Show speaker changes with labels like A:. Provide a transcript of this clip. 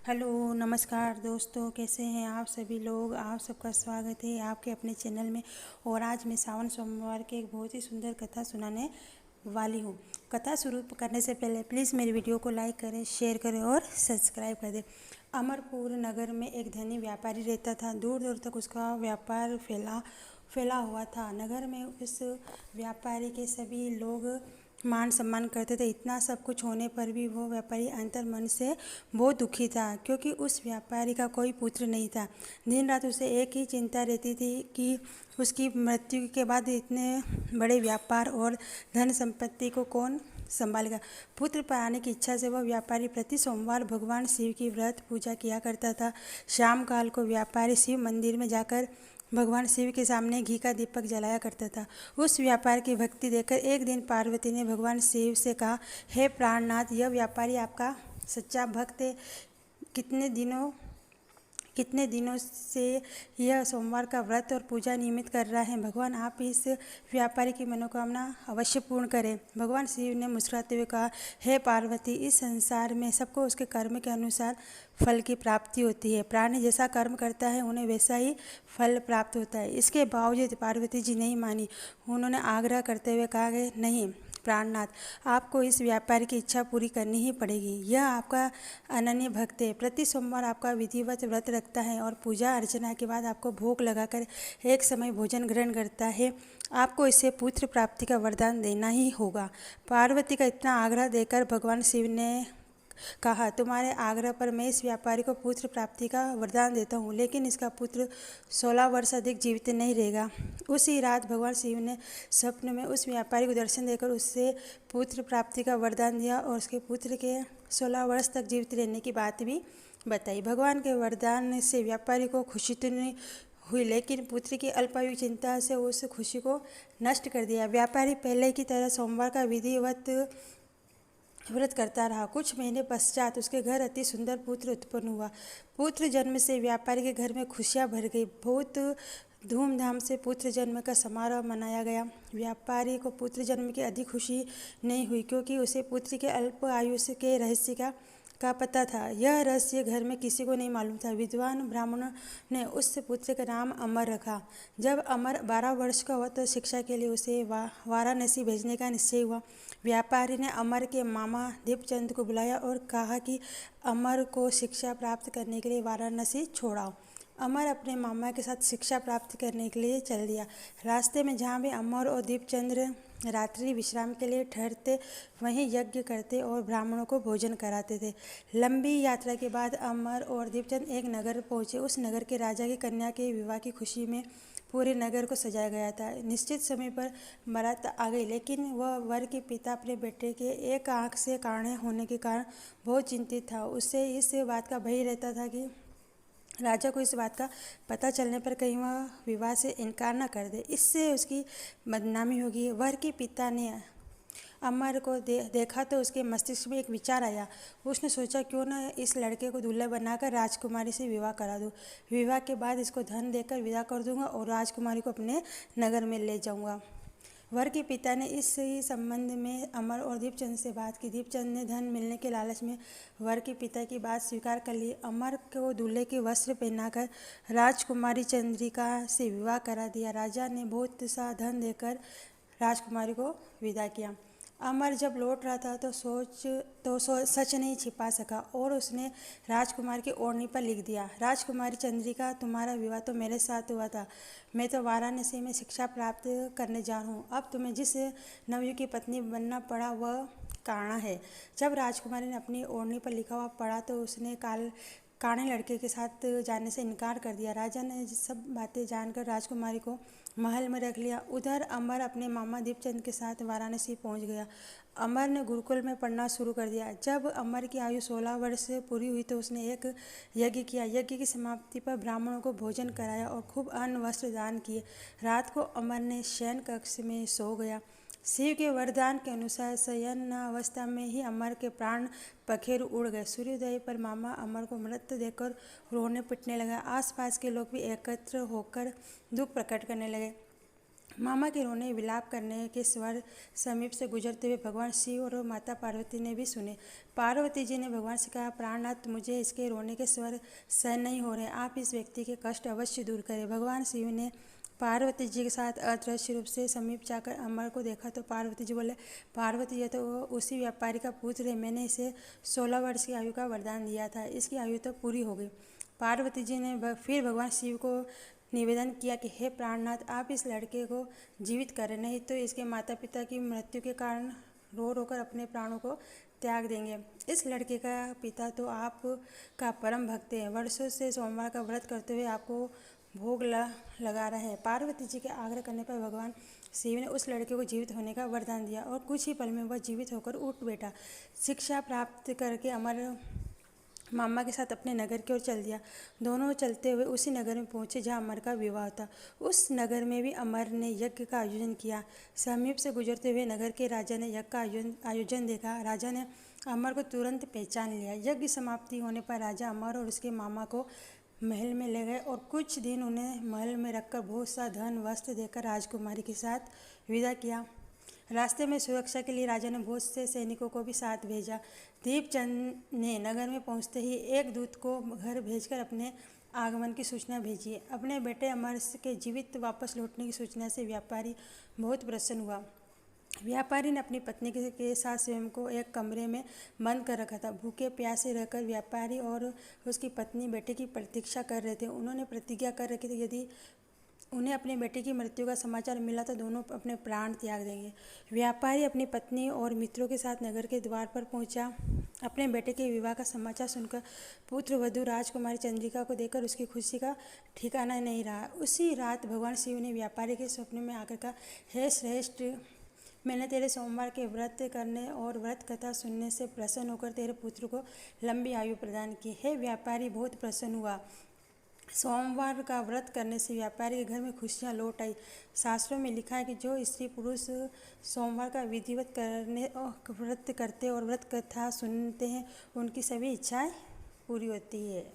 A: Hello नमस्कार दोस्तों, कैसे हैं आप सभी लोग। आप सबका स्वागत है आपके अपने चैनल में। और आज मैं सावन सोमवार के एक बहुत ही सुंदर कथा सुनाने वाली हूँ। कथा शुरू करने से पहले प्लीज़ मेरी वीडियो को लाइक करें, शेयर करें और सब्सक्राइब कर दें। अमरपुर नगर में एक धनी व्यापारी रहता था। दूर दूर तक उसका व्यापार फैला हुआ था। नगर में उस व्यापारी के सभी लोग मान सम्मान करते थे। इतना सब कुछ होने पर भी वो व्यापारी अंतर मन से बहुत दुखी था, क्योंकि उस व्यापारी का कोई पुत्र नहीं था। दिन रात उसे एक ही चिंता रहती थी कि उसकी मृत्यु के बाद इतने बड़े व्यापार और धन संपत्ति को कौन संभालेगा। पुत्र पाने की इच्छा से वह व्यापारी प्रति सोमवार भगवान शिव की व्रत पूजा किया करता था। शाम काल को व्यापारी शिव मंदिर में जाकर भगवान शिव के सामने घी का दीपक जलाया करता था। उस व्यापार की भक्ति देखकर एक दिन पार्वती ने भगवान शिव से कहा, हे प्राणनाथ, यह व्यापारी आपका सच्चा भक्त है। कितने दिनों कितने दिनों से यह सोमवार का व्रत और पूजा नियमित कर रहा है। भगवान आप इस व्यापारी की मनोकामना अवश्य पूर्ण करें। भगवान शिव ने मुस्कुराते हुए कहा, हे पार्वती, इस संसार में सबको उसके कर्म के अनुसार फल की प्राप्ति होती है। प्राणी जैसा कर्म करता है उन्हें वैसा ही फल प्राप्त होता है। इसके बावजूद पार्वती जी नहीं मानी। उन्होंने आग्रह करते हुए कहा कि नहीं प्राणनाथ, आपको इस व्यापारी की इच्छा पूरी करनी ही पड़ेगी। यह आपका अनन्य भक्त है। प्रति सोमवार आपका विधिवत व्रत रखता है और पूजा अर्चना के बाद आपको भोग लगाकर एक समय भोजन ग्रहण करता है। आपको इसे पुत्र प्राप्ति का वरदान देना ही होगा। पार्वती का इतना आग्रह देकर भगवान शिव ने कहा, तुम्हारे आग्रह पर मैं इस व्यापारी को पुत्र प्राप्ति का वरदान देता हूँ, लेकिन इसका पुत्र 16 वर्ष अधिक जीवित नहीं रहेगा। उसी रात भगवान शिव ने स्वप्न में उस व्यापारी को दर्शन देकर उससे पुत्र प्राप्ति का वरदान दिया और उसके पुत्र के 16 वर्ष तक जीवित रहने की बात भी बताई। भगवान के वरदान से व्यापारी को खुशी तो नहीं हुई, लेकिन पुत्र की अल्पायु चिंता से उस खुशी को नष्ट कर दिया। व्यापारी पहले की तरह सोमवार का विधिवत व्रत करता रहा। कुछ महीने पश्चात उसके घर अति सुंदर पुत्र उत्पन्न हुआ। पुत्र जन्म से व्यापारी के घर में खुशियां भर गई। बहुत धूमधाम से पुत्र जन्म का समारोह मनाया गया। व्यापारी को पुत्र जन्म की अधिक खुशी नहीं हुई, क्योंकि उसे पुत्र के अल्प आयुष्य के रहस्य का पता था। यह रहस्य घर में किसी को नहीं मालूम था। विद्वान ब्राह्मणों ने उस पुत्र का नाम अमर रखा। जब अमर 12 वर्ष का हुआ तो शिक्षा के लिए उसे वाराणसी भेजने का निश्चय हुआ। व्यापारी ने अमर के मामा दीपचंद को बुलाया और कहा कि अमर को शिक्षा प्राप्त करने के लिए वाराणसी छोड़ाओ। अमर अपने मामा के साथ शिक्षा प्राप्त करने के लिए चल दिया। रास्ते में जहाँ भी अमर और दीपचंद्र रात्रि विश्राम के लिए ठहरते, वहीं यज्ञ करते और ब्राह्मणों को भोजन कराते थे। लंबी यात्रा के बाद अमर और दीपचंद एक नगर पहुँचे। उस नगर के राजा की कन्या के विवाह की खुशी में पूरे नगर को सजाया गया था। निश्चित समय पर बारात आ गई, लेकिन वह वर के पिता अपने बेटे के एक आंख से काणे होने के कारण बहुत चिंतित था। उसे इस बात का भय रहता था कि राजा को इस बात का पता चलने पर कहीं वह विवाह से इनकार न कर दे, इससे उसकी बदनामी होगी। वर के पिता ने अमर को देखा तो उसके मस्तिष्क में एक विचार आया। उसने सोचा, क्यों न इस लड़के को दूल्हा बनाकर राजकुमारी से विवाह करा दूँ। विवाह के बाद इसको धन देकर विदा कर दूंगा और राजकुमारी को अपने नगर में ले जाऊंगा। वर के पिता ने इस संबंध में अमर और दीपचंद से बात की। दीपचंद ने धन मिलने के लालच में वर के पिता की बात स्वीकार कर ली। अमर को दूल्हे के वस्त्र पहनाकर राजकुमारी चंद्रिका से विवाह करा दिया। राजा ने बहुत सा धन देकर राजकुमारी को विदा किया। अमर जब लौट रहा था तो सच नहीं छिपा सका और उसने राजकुमार की ओढ़नी पर लिख दिया, राजकुमारी चंद्रिका, तुम्हारा विवाह तो मेरे साथ हुआ था। मैं तो वाराणसी में शिक्षा प्राप्त करने जा रहा हूँ। अब तुम्हें जिस नवयुवक की पत्नी बनना पड़ा वह काणा है। जब राजकुमारी ने अपनी ओढ़नी पर लिखा हुआ पढ़ा तो उसने काणे लड़के के साथ जाने से इनकार कर दिया। राजा ने सब बातें जानकर राजकुमारी को महल में रख लिया। उधर अमर अपने मामा दीपचंद के साथ वाराणसी पहुंच गया। अमर ने गुरुकुल में पढ़ना शुरू कर दिया। जब अमर की आयु 16 वर्ष से पूरी हुई तो उसने एक यज्ञ किया। यज्ञ की समाप्ति पर ब्राह्मणों को भोजन कराया और खूब अन्न वस्त्र दान किए। रात को अमर ने शयन कक्ष में सो गया। शिव के वरदान के अनुसार शयन अवस्था में ही अमर के प्राण पखेरु उड़ गए। सूर्योदय पर मामा अमर को मृत देखकर रोने पिटने लगा। आसपास के लोग भी एकत्र होकर दुख प्रकट करने लगे। मामा के रोने विलाप करने के स्वर समीप से गुजरते हुए भगवान शिव और माता पार्वती ने भी सुने। पार्वती जी ने भगवान से कहा, प्राणनाथ, मुझे इसके रोने के स्वर सहन नहीं हो रहे, आप इस व्यक्ति के कष्ट अवश्य दूर करें। भगवान शिव ने पार्वती जी के साथ अदृश्य रूप से समीप जाकर अमर को देखा तो पार्वती जी बोले, पार्वती, ये तो उसी व्यापारी का पुत्र है, मैंने इसे 16 वर्ष की आयु का वरदान दिया था, इसकी आयु तो पूरी हो गई। पार्वती जी ने फिर भगवान शिव को निवेदन किया कि हे प्राणनाथ, आप इस लड़के को जीवित करें, नहीं तो इसके माता पिता की मृत्यु के कारण रो रो कर अपने प्राणों को त्याग देंगे। इस लड़के का पिता तो आप का परम भक्त है, वर्षों से सोमवार का व्रत करते हुए आपको भोग लगा रहे हैं। पार्वती जी के आग्रह करने पर भगवान शिव ने उस लड़के को जीवित होने का वरदान दिया और कुछ ही पल में वह जीवित होकर उठ बैठा। शिक्षा प्राप्त करके अमर मामा के साथ अपने नगर की ओर चल दिया। दोनों चलते हुए उसी नगर में पहुंचे जहां अमर का विवाह था। उस नगर में भी अमर ने यज्ञ का आयोजन किया। समीप से गुजरते हुए नगर के राजा ने यज्ञ का आयोजन देखा। राजा ने अमर को तुरंत पहचान लिया। यज्ञ समाप्ति होने पर राजा अमर और उसके मामा को महल में ले गए और कुछ दिन उन्हें महल में रखकर बहुत सा धन वस्त्र देकर राजकुमारी के साथ विदा किया। रास्ते में सुरक्षा के लिए राजा ने बहुत से सैनिकों को भी साथ भेजा। दीपचंद ने नगर में पहुंचते ही एक दूत को घर भेजकर अपने आगमन की सूचना भेजी। अपने बेटे अमर के जीवित वापस लौटने की सूचना से व्यापारी बहुत प्रसन्न हुआ। व्यापारी ने अपनी पत्नी के साथ स्वयं को एक कमरे में बंद कर रखा था। भूखे प्यासे रहकर व्यापारी और उसकी पत्नी बेटे की प्रतीक्षा कर रहे थे। उन्होंने प्रतिज्ञा कर रखी थी, यदि उन्हें अपने बेटे की मृत्यु का समाचार मिला तो दोनों अपने प्राण त्याग देंगे। व्यापारी अपनी पत्नी और मित्रों के साथ नगर के द्वार पर पहुंचा। अपने बेटे के विवाह का समाचार सुनकर पुत्र वधू राजकुमारी चंद्रिका को देखकर उसकी खुशी का ठिकाना नहीं रहा। उसी रात भगवान शिव ने व्यापारी के स्वप्न में आकर कहा, हे श्रेष्ठ, मैंने तेरे सोमवार के व्रत करने और व्रत कथा सुनने से प्रसन्न होकर तेरे पुत्र को लंबी आयु प्रदान की। है व्यापारी बहुत प्रसन्न हुआ। सोमवार का व्रत करने से व्यापारी के घर में खुशियां लौट आई। शास्त्रों में लिखा है कि जो स्त्री पुरुष सोमवार का विधिवत करने और व्रत करते और व्रत कथा सुनते हैं, उनकी सभी इच्छाएं पूरी होती है।